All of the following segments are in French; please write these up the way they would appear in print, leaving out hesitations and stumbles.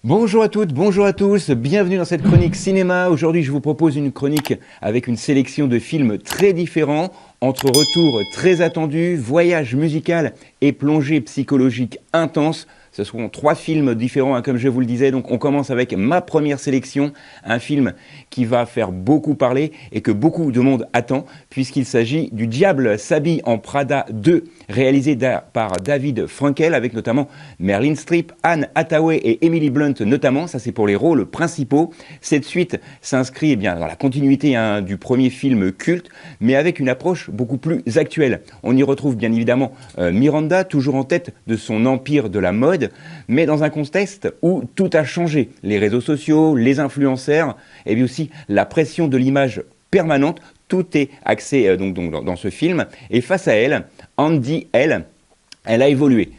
Bonjour à toutes, bonjour à tous, bienvenue dans cette chronique cinéma. Aujourd'hui, je vous propose une chronique avec une sélection de films très différents, entre retours très attendus, voyage musical et plongée psychologique intense. Ce seront trois films différents, comme je vous le disais. Donc on commence avec ma première sélection, un film qui va faire beaucoup parler et que beaucoup de monde attend, puisqu'il s'agit du Diable s'habille en Prada 2, réalisé par David Frankel, avec notamment Meryl Streep, Anne Hathaway et Emily Blunt notamment. Ça c'est pour les rôles principaux. Cette suite s'inscrit dans la continuité du premier film culte, mais avec une approche beaucoup plus actuelle. On y retrouve bien évidemment Miranda, toujours en tête de son empire de la mode, mais dans un contexte où tout a changé. Les réseaux sociaux, les influenceurs, et puis aussi la pression de l'image permanente, tout est axé dans ce film. Et face à elle, Andy, elle a évolué.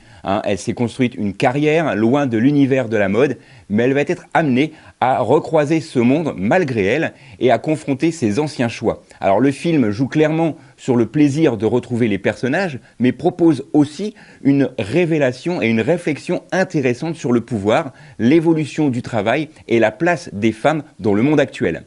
Elle s'est construite une carrière loin de l'univers de la mode, mais elle va être amenée à recroiser ce monde malgré elle et à confronter ses anciens choix. Alors le film joue clairement sur le plaisir de retrouver les personnages, mais propose aussi une révélation et une réflexion intéressante sur le pouvoir, l'évolution du travail et la place des femmes dans le monde actuel.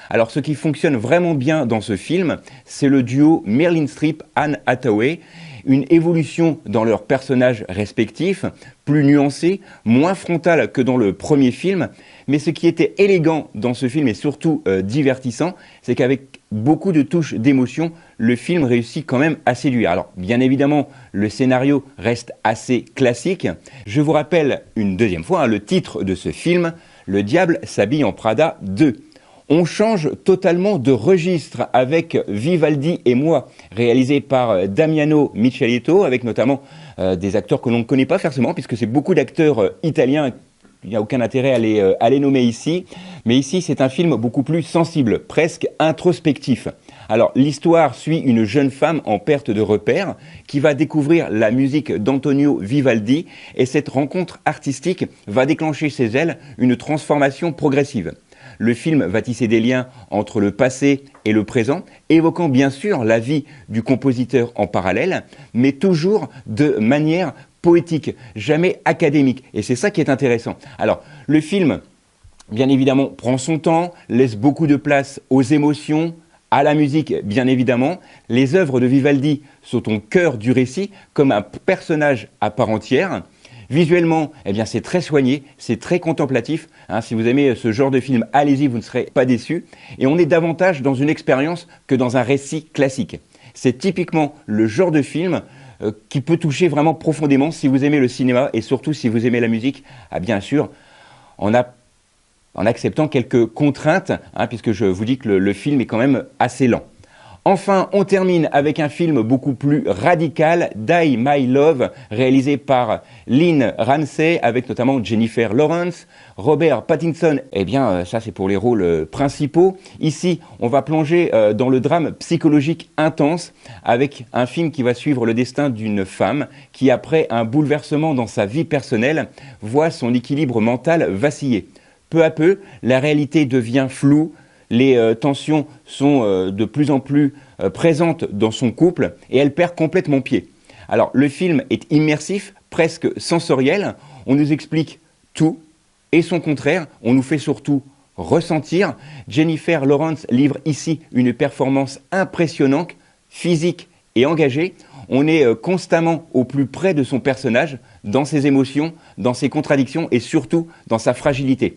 Alors ce qui fonctionne vraiment bien dans ce film, c'est le duo Meryl Streep-Anne Hathaway, une évolution dans leurs personnages respectifs, plus nuancée, moins frontale que dans le premier film. Mais ce qui était élégant dans ce film et surtout divertissant, c'est qu'avec beaucoup de touches d'émotion, le film réussit quand même à séduire. Alors bien évidemment, le scénario reste assez classique. Je vous rappelle une deuxième fois le titre de ce film, Le Diable s'habille en Prada 2. On change totalement de registre avec Vivaldi et moi, réalisé par Damiano Micheletto, avec notamment des acteurs que l'on ne connaît pas forcément, puisque c'est beaucoup d'acteurs italiens. Il n'y a aucun intérêt à les nommer ici. Mais ici, c'est un film beaucoup plus sensible, presque introspectif. Alors, l'histoire suit une jeune femme en perte de repère qui va découvrir la musique d'Antonio Vivaldi, et cette rencontre artistique va déclencher chez elle une transformation progressive. Le film va tisser des liens entre le passé et le présent, évoquant bien sûr la vie du compositeur en parallèle, mais toujours de manière poétique, jamais académique. Et c'est ça qui est intéressant. Alors, le film, bien évidemment, prend son temps, laisse beaucoup de place aux émotions, à la musique, bien évidemment. Les œuvres de Vivaldi sont au cœur du récit, comme un personnage à part entière. Visuellement, c'est très soigné, c'est très contemplatif. Si vous aimez ce genre de film, allez-y, vous ne serez pas déçus. Et on est davantage dans une expérience que dans un récit classique. C'est typiquement le genre de film qui peut toucher vraiment profondément si vous aimez le cinéma et surtout si vous aimez la musique, bien sûr, en acceptant quelques contraintes, puisque je vous dis que le film est quand même assez lent. Enfin, on termine avec un film beaucoup plus radical, Die My Love, réalisé par Lynn Ramsay, avec notamment Jennifer Lawrence, Robert Pattinson. Ça c'est pour les rôles principaux. Ici, on va plonger dans le drame psychologique intense, avec un film qui va suivre le destin d'une femme qui, après un bouleversement dans sa vie personnelle, voit son équilibre mental vaciller. Peu à peu, la réalité devient floue. Les tensions sont de plus en plus présentes dans son couple et elle perd complètement pied. Alors le film est immersif, presque sensoriel, on nous explique tout et son contraire, on nous fait surtout ressentir. Jennifer Lawrence livre ici une performance impressionnante, physique et engagée. On est constamment au plus près de son personnage, dans ses émotions, dans ses contradictions et surtout dans sa fragilité.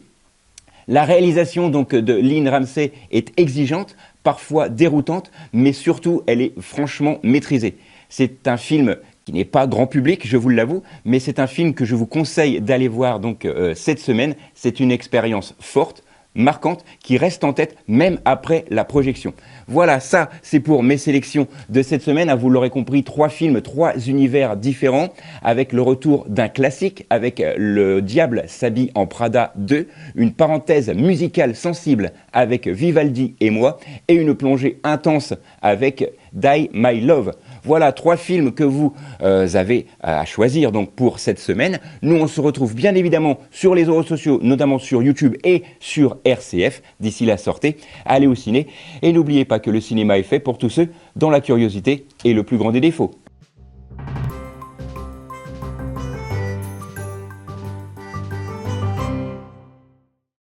La réalisation de Lynn Ramsay est exigeante, parfois déroutante, mais surtout elle est franchement maîtrisée. C'est un film qui n'est pas grand public, je vous l'avoue, mais c'est un film que je vous conseille d'aller voir cette semaine. C'est une expérience forte, marquante, qui reste en tête même après la projection. Voilà, ça c'est pour mes sélections de cette semaine. Vous l'aurez compris, 3 films, 3 univers différents, avec le retour d'un classique, avec Le Diable s'habille en Prada 2, une parenthèse musicale sensible avec Vivaldi et moi, et une plongée intense avec Die My Love. Voilà 3 films que vous avez à choisir pour cette semaine. Nous, on se retrouve bien évidemment sur les réseaux sociaux, notamment sur YouTube et sur RCF. D'ici là, sortez, allez au ciné. Et n'oubliez pas que le cinéma est fait pour tous ceux dont la curiosité est le plus grand des défauts.